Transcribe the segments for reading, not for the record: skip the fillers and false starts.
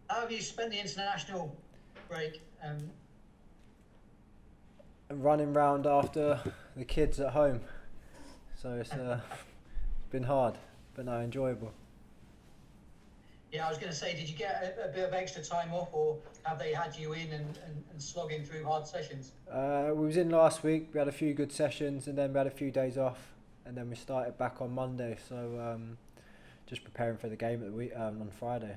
How have you spent the international break? And running round after the kids at home. So it's been hard, but no, enjoyable. Yeah, I was going to say, did you get a bit of extra time off, or have they had you in and slogging through hard sessions? We was in last week. We had a few good sessions, and then we had a few days off, and then we started back on Monday. So just preparing for the game at the week on Friday.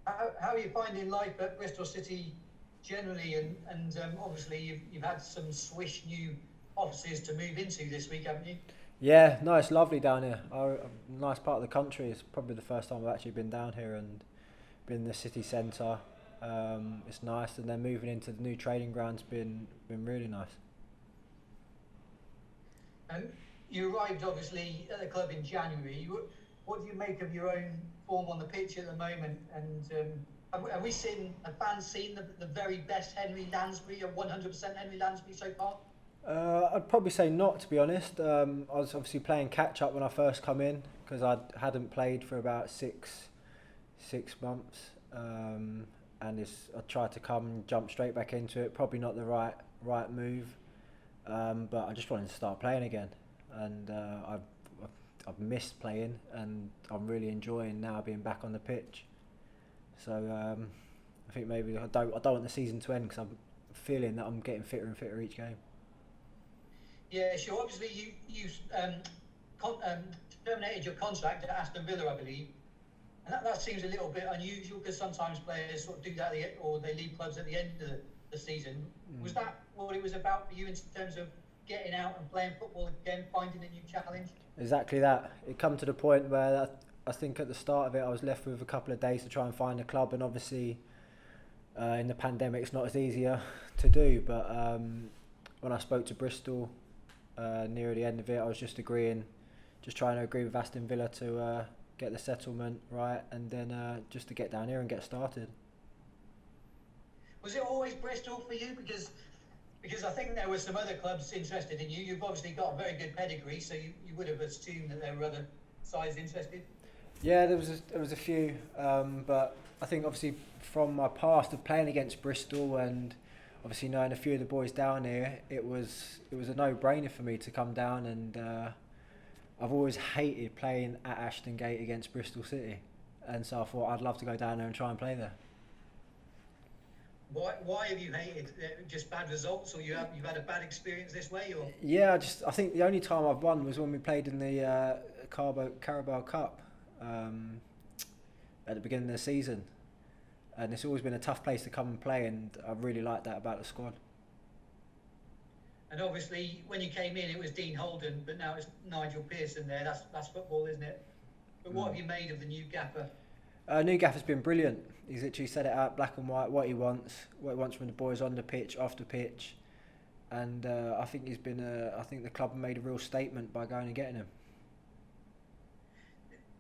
How are you finding life at Bristol City generally? And obviously, you've had some swish new offices to move into this week, haven't you? Yeah, no, it's lovely down here. Nice part of the country. It's probably the first time I've actually been down here and been in the city centre. It's nice, and then moving into the new training ground's been really nice. Um, you arrived obviously at the club in January. What do you make of your own form on the pitch at the moment? And have we seen, have fans seen the very best Henri Lansbury, a 100% Henri Lansbury so far? I'd probably say not, to be honest. I was obviously playing catch up when I first come in because I hadn't played for about six months, and I tried to come and jump straight back into it. Probably not the right move, but I just wanted to start playing again, and I've missed playing, and I'm really enjoying now being back on the pitch. So I think maybe I don't want the season to end because I'm feeling that I'm getting fitter and fitter each game. Yeah, sure. Obviously, you con- um, terminated your contract at Aston Villa, I believe, and that seems a little bit unusual because sometimes players sort of do that or they leave clubs at the end of the season. Was that what it was about for you in terms of getting out and playing football again, finding a new challenge? Exactly that. It come to the point where I think at the start of it I was left with a couple of days to try and find a club, and obviously in the pandemic it's not as easier to do. But when I spoke to Bristol near the end of it, I was just trying to agree with Aston Villa to get the settlement right, and then just to get down here and get started. Was it always Bristol for you? Because I think there were some other clubs interested in you. You've obviously got a very good pedigree, so you would have assumed that there were other sides interested. Yeah, there was a few, but I think obviously from my past of playing against Bristol and obviously knowing a few of the boys down here, it was a no-brainer for me to come down, and I've always hated playing at Ashton Gate against Bristol City, and so I thought I'd love to go down there and try and play there. Why have you hated just bad results, or you've had a bad experience this way, or? Yeah, I think the only time I've won was when we played in the Carabao Cup um, at the beginning of the season, and it's always been a tough place to come and play, and I really like that about the squad. And obviously, when you came in, it was Dean Holden, but now it's Nigel Pearson there. That's football, isn't it? But what Mm. have you made of the new gaffer? New Gaffer's been brilliant. He's literally said it out black and white what he wants from the boys on the pitch, off the pitch, and I think I think the club made a real statement by going and getting him.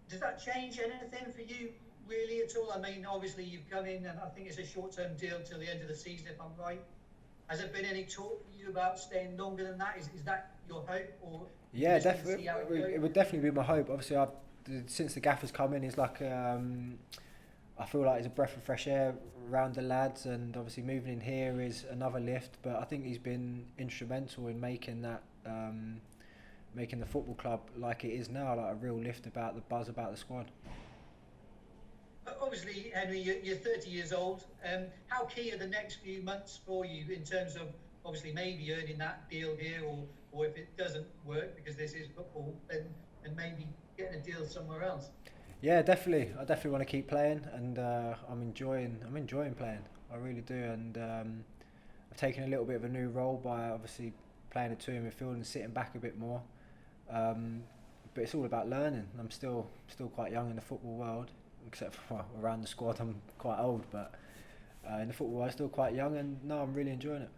Does that change anything for you, really, at all? I mean, obviously, you've come in, and I think it's a short-term deal till the end of the season, if I'm right. Has there been any talk for you about staying longer than that? Is that your hope, or you Yeah, just going to see definitely. how it goes? It would definitely be my hope. Obviously, since the Gaffer's come in, he's like I feel like it's a breath of fresh air around the lads, and obviously moving in here is another lift. But I think he's been instrumental in making the football club like it is now, like a real lift about the buzz about the squad. Obviously, Henry, you're 30 years old. How key are the next few months for you in terms of obviously maybe earning that deal here, or if it doesn't work because this is football, then maybe getting a deal somewhere else? Yeah, definitely. I definitely want to keep playing, and I'm enjoying playing. I really do, and I've taken a little bit of a new role by obviously playing a two in midfield and sitting back a bit more. Um, but it's all about learning. I'm still quite young in the football world, except for around the squad. I'm quite old, but in the football world, I'm still quite young, and no, I'm really enjoying it.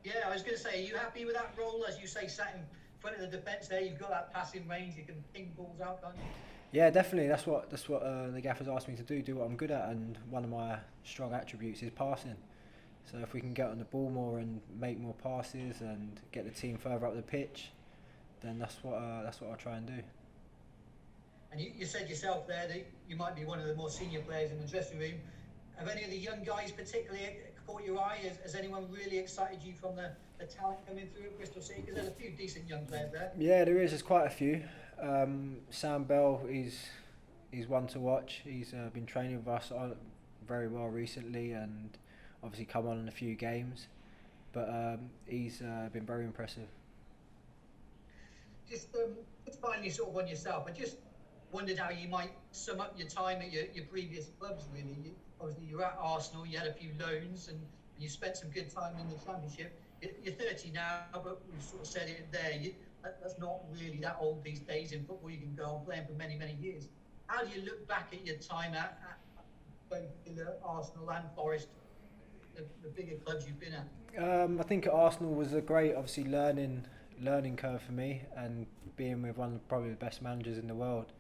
Yeah, I was going to say, are you happy with that role? As you say, sat in front of the defence there, you've got that passing range, you can ping balls out, can't you? Yeah, definitely. That's what the gaffers asked me to do. Do what I'm good at, and one of my strong attributes is passing. So if we can get on the ball more and make more passes and get the team further up the pitch, then that's what I'll try and do. And you said yourself there that you might be one of the more senior players in the dressing room. Have any of the young guys particularly caught your eye? Has anyone really excited you from the talent coming through at Bristol City? Because there's a few decent young players there. Yeah, there is. There's quite a few. Sam Bell he's one to watch. He's been training with us very well recently, and obviously come on in a few games. But he's been very impressive. Just finally, sort of on yourself, I just wondered how you might sum up your time at your previous clubs. Really, obviously you're at Arsenal. You had a few loans, and you spent some good time in the Championship. You're 30 now, but we've sort of said it there. That's not really that old these days in football. You can go on playing for many, many years. How do you look back at your time at both Arsenal and Forest, the bigger clubs you've been at? I think at Arsenal was a great, obviously, learning curve for me, and being with one of probably the best managers in the world.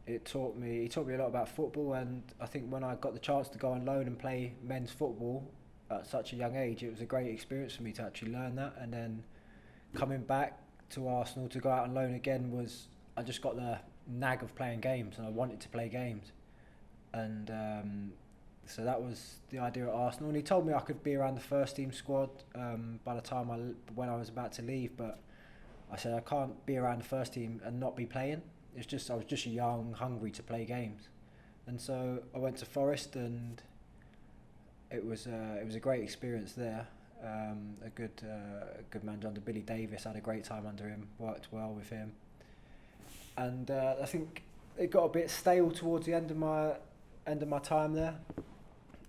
He taught me a lot about football, and I think when I got the chance to go on loan and play men's football at such a young age, it was a great experience for me to actually learn that. And then coming back to Arsenal to go out on loan again I just got the nag of playing games, and I wanted to play games, and so that was the idea at Arsenal. And he told me I could be around the first team squad by the time when I was about to leave, but I said I can't be around the first team and not be playing. I was just young, hungry to play games, and so I went to Forest, and it was a great experience there. A good manager under Billy Davis. I had a great time under him. Worked well with him, and I think it got a bit stale towards the end of my time there,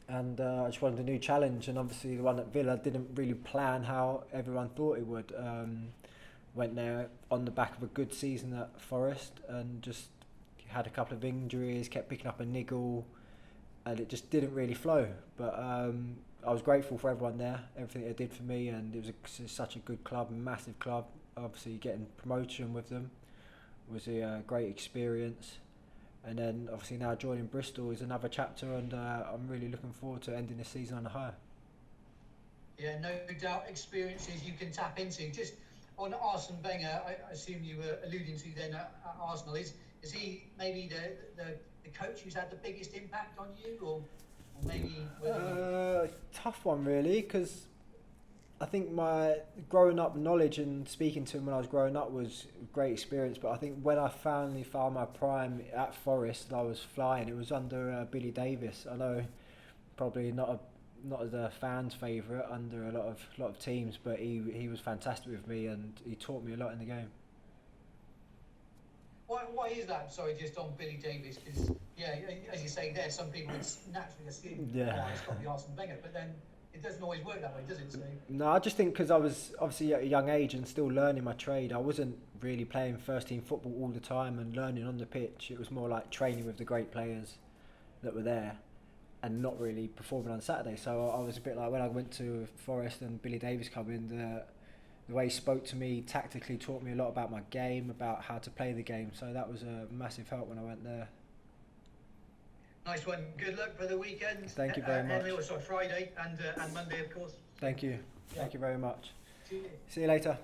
and I just wanted a new challenge. And obviously the one at Villa didn't really plan how everyone thought it would. Went there on the back of a good season at Forest, and just had a couple of injuries, kept picking up a niggle, and it just didn't really flow. But I was grateful for everyone there, everything they did for me, and it was such a good club, a massive club. Obviously getting promotion with them was a great experience. And then obviously now joining Bristol is another chapter, and I'm really looking forward to ending the season on a high. Yeah, no doubt experiences you can tap into. Just on Arsene Wenger, I assume you were alluding to then at Arsenal. Is he maybe the coach who's had the biggest impact on you, or maybe? Tough one really, because I think my growing up knowledge and speaking to him when I was growing up was a great experience. But I think when I finally found my prime at Forest, I was flying. It was under Billy Davis. I know probably not as a fan's favourite under a lot of teams, but he was fantastic with me, and he taught me a lot in the game. Why is that? Sorry, just on Billy Davis, because yeah, as you say there, some people would naturally assume it's got to be Arsene Wenger, but then it doesn't always work that way, does it? So no, I just think because I was obviously at a young age and still learning my trade, I wasn't really playing first team football all the time and learning on the pitch. It was more like training with the great players that were there, and not really performing on Saturday. So I was a bit like when I went to Forest and Billy Davis come in, the way he spoke to me tactically taught me a lot about my game, about how to play the game. So that was a massive help when I went there. Nice one. Good luck for the weekend. Thank you very much. Also Friday and Monday, of course. Thank you. Thank you very much. Cheers. See you later.